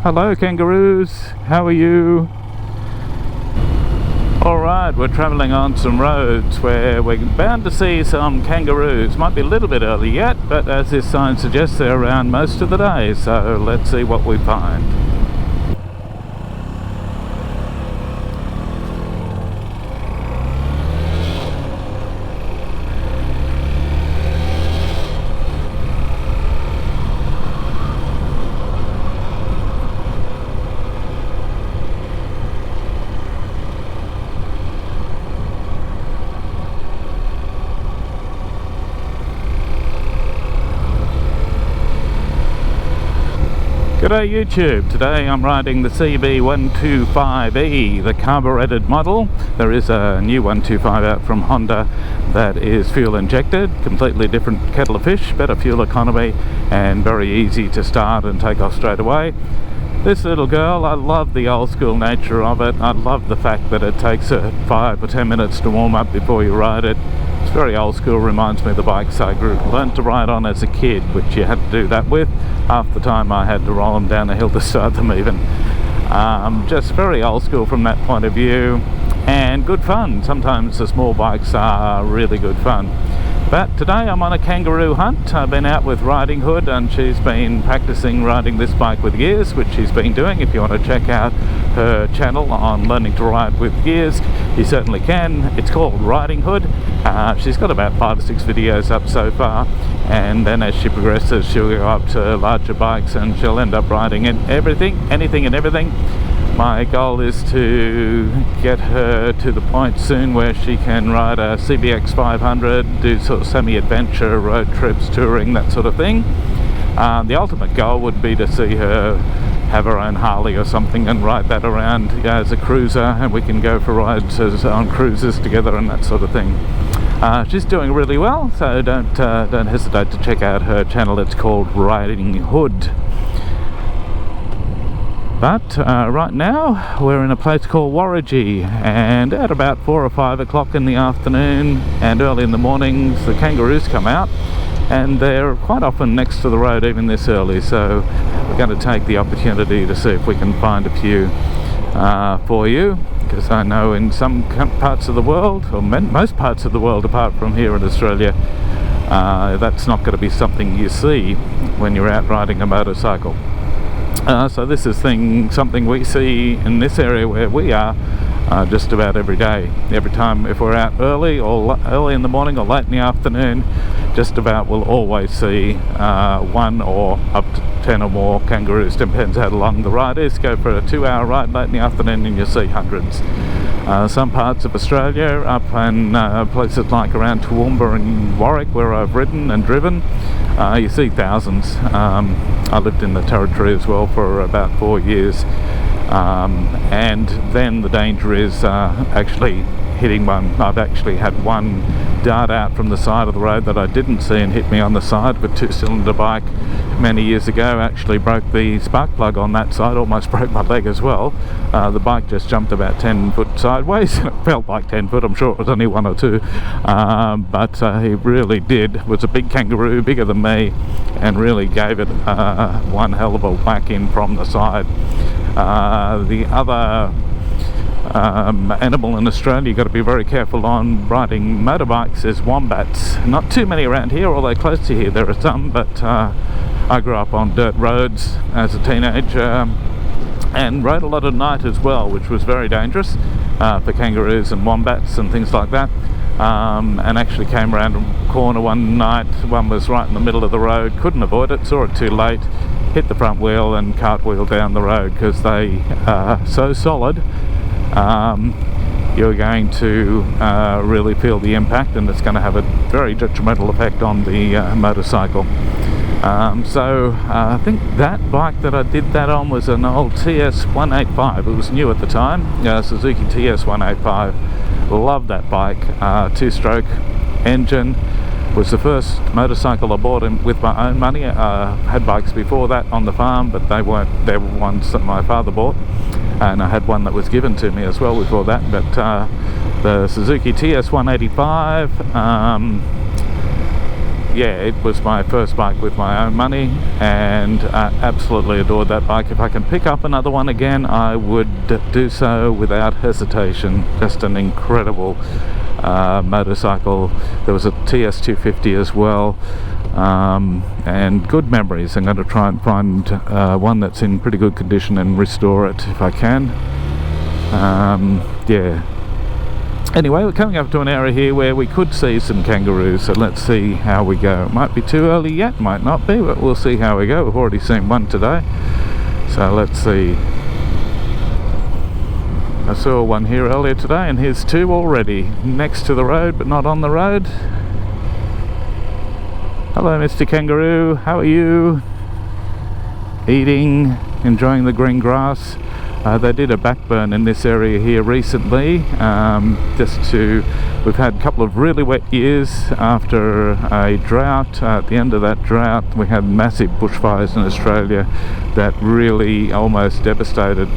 Hello kangaroos, how are you? Alright, we're travelling on some roads where we're bound to see some kangaroos. Might be a little bit early yet, but as this sign suggests, they're around most of the day, so let's see what we find. G'day YouTube, today I'm riding the CB125E, the carburetted model. There is a new 125 out from Honda that is fuel injected, completely different kettle of fish, better fuel economy and very easy to start and take off straight away. This little girl, I love the old school nature of it. I love the fact that it takes 5 or 10 minutes to warm up before you ride it. It's very old school, reminds me of the bikes I learned to ride on as a kid, which you had to do that with. Half the time I had to roll them down the hill to start them even. Just very old school from that point of view, and good fun. Sometimes the small bikes are really good fun. But today I'm on a kangaroo hunt. I've been out with Riding Hood and she's been practicing riding this bike with gears, which she's been doing. If you want to check out her channel on learning to ride with gears, you certainly can. It's called Riding Hood. She's got about 5 or 6 videos up so far, and then as she progresses she'll go up to larger bikes and she'll end up riding anything and everything. My goal is to get her to the point soon where she can ride a CBX 500, do sort of semi-adventure road trips, touring, that sort of thing. The ultimate goal would be to see her have her own Harley or something and ride that around as a cruiser, and we can go for rides on cruises together and that sort of thing. She's doing really well, so don't hesitate to check out her channel. It's called Riding Hood. But right now we're in a place called Warragee, and at about 4 or 5 o'clock in the afternoon and early in the mornings the kangaroos come out, and they're quite often next to the road even this early, so we're going to take the opportunity to see if we can find a few for you, because I know in some parts of the world, or most parts of the world apart from here in Australia, that's not going to be something you see when you're out riding a motorcycle. So this is something we see in this area where we are just about every day. Every time, if we're out early in the morning or late in the afternoon, just about we'll always see 1 or up to 10 or more kangaroos. Depends how long the ride is. Go for a 2-hour ride late in the afternoon and you'll see hundreds. Some parts of Australia, up in places like around Toowoomba and Warwick, where I've ridden and driven, you see thousands. I lived in the Territory as well for about 4 years, and then the danger is actually hitting one. I've actually had one dart out from the side of the road that I didn't see and hit me on the side with a 2-cylinder bike many years ago. Actually broke the spark plug on that side, almost broke my leg as well. The bike just jumped about 10 foot sideways. It felt like 10 foot, I'm sure it was only 1 or 2, but he really did. It was a big kangaroo, bigger than me, and really gave it one hell of a whack in from the side. The other animal in Australia you've got to be very careful on riding motorbikes is wombats. Not too many around here, although close to here there are some, but I grew up on dirt roads as a teenager and rode a lot at night as well, which was very dangerous for kangaroos and wombats and things like that. And actually came around a corner one night, one was right in the middle of the road, couldn't avoid it, saw it too late, hit the front wheel and cartwheeled down the road, because they are so solid. You're going to really feel the impact, and it's going to have a very detrimental effect on the motorcycle. So I think that bike that I did that on was an old TS185. It was new at the time, Suzuki TS185. Love that bike. 2-stroke engine. Was the first motorcycle I bought with my own money. I had bikes before that on the farm, but they were ones that my father bought, and I had one that was given to me as well before that. But the Suzuki TS185, yeah, it was my first bike with my own money, and I absolutely adored that bike. If I can pick up another one again, I would do so without hesitation. Just an incredible motorcycle. There was a TS250 as well, and good memories. I'm going to try and find one that's in pretty good condition and restore it if I can. Yeah. Anyway, we're coming up to an area here where we could see some kangaroos, so let's see how we go. It might be too early yet, might not be, but we'll see how we go. We've already seen one today, so let's see. I saw one here earlier today, and here's two already next to the road but not on the road. Hello, Mr. Kangaroo, how are you? Eating, enjoying the green grass. They did a backburn in this area here recently, we've had a couple of really wet years after a drought. At the end of that drought, we had massive bushfires in Australia that really almost devastated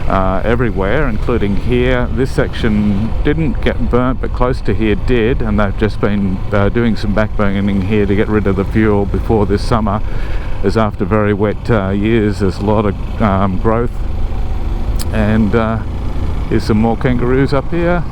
everywhere, including here. This section didn't get burnt, but close to here did, and they've just been doing some backburning here to get rid of the fuel before this summer, as after very wet years there's a lot of growth. And here's some more kangaroos up here.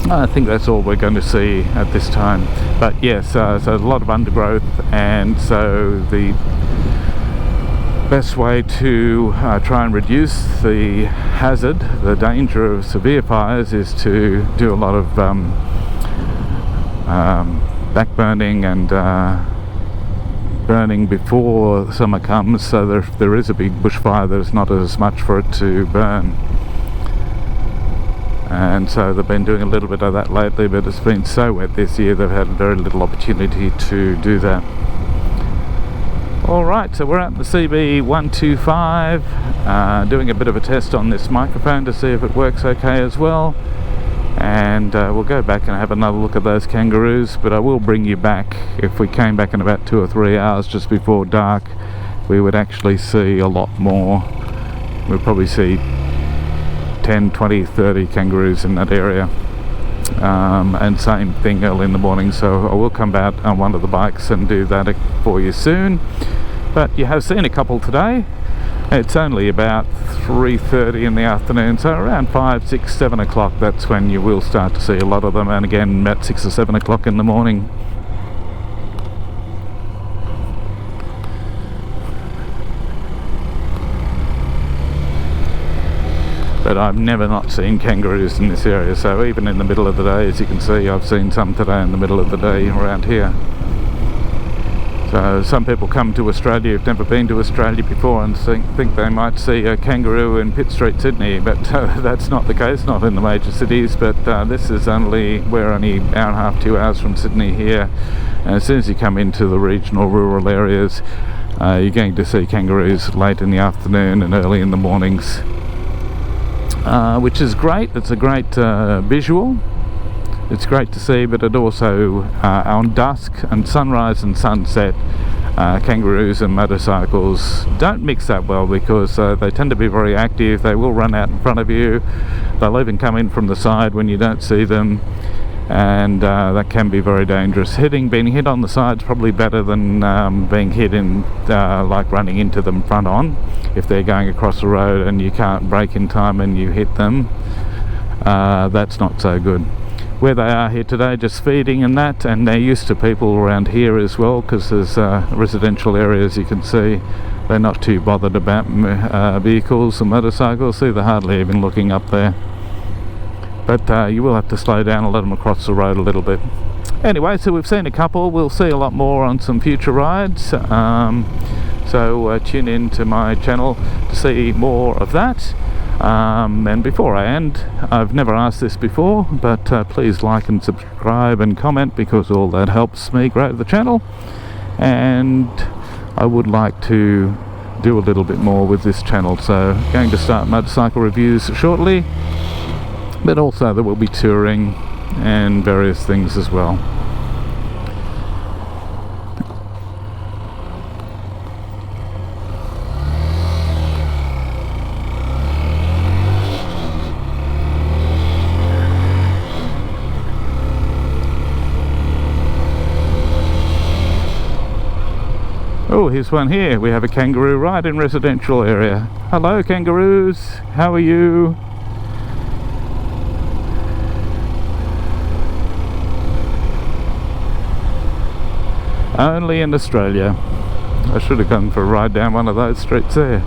I think that's all we're going to see at this time. But yes, so a lot of undergrowth, and so the best way to try and reduce the hazard, the danger of severe fires, is to do a lot of backburning and burning before summer comes, so that if there is a big bushfire, there's not as much for it to burn. And so they've been doing a little bit of that lately, but it's been so wet this year they've had very little opportunity to do that. Alright, so we're at the CB125, doing a bit of a test on this microphone to see if it works okay as well, and we'll go back and have another look at those kangaroos. But I will bring you back. If we came back in about 2 or 3 hours just before dark, we would actually see a lot more. We'll probably see 10, 20, 30 kangaroos in that area. And same thing early in the morning, so I will come back on one of the bikes and do that for you soon. But you have seen a couple today. It's only about 3:30 in the afternoon, so around 5, 6, 7 o'clock, that's when you will start to see a lot of them, and again about 6 or 7 o'clock in the morning. But I've never not seen kangaroos in this area, so even in the middle of the day, as you can see, I've seen some today in the middle of the day around here. So some people come to Australia who've never been to Australia before and think they might see a kangaroo in Pitt Street, Sydney, but that's not the case, not in the major cities. But this is we're only an hour and a half, 2 hours from Sydney here, and as soon as you come into the regional rural areas, you're going to see kangaroos late in the afternoon and early in the mornings. Which is great. It's a great visual. It's great to see, but it also on dusk and sunrise and sunset, kangaroos and motorcycles don't mix that well, because they tend to be very active. They will run out in front of you. They'll even come in from the side when you don't see them, and that can be very dangerous. Being hit on the side is probably better than being hit in like running into them front on. If they're going across the road and you can't brake in time and you hit them, that's not so good. Where they are here today, just feeding and that, and they're used to people around here as well, because there's residential areas, you can see. They're not too bothered about vehicles and motorcycles. See, they're hardly even looking up there. But you will have to slow down and let them across the road a little bit. Anyway, so we've seen a couple. We'll see a lot more on some future rides. So tune in to my channel to see more of that. And before I end, I've never asked this before, but please like and subscribe and comment, because all that helps me grow the channel. And I would like to do a little bit more with this channel, so going to start motorcycle reviews shortly, but also there will be touring and various things as well. Oh, here's one here. We have a kangaroo right in residential area. Hello, kangaroos. How are you? Only in Australia. I should have gone for a ride down one of those streets there.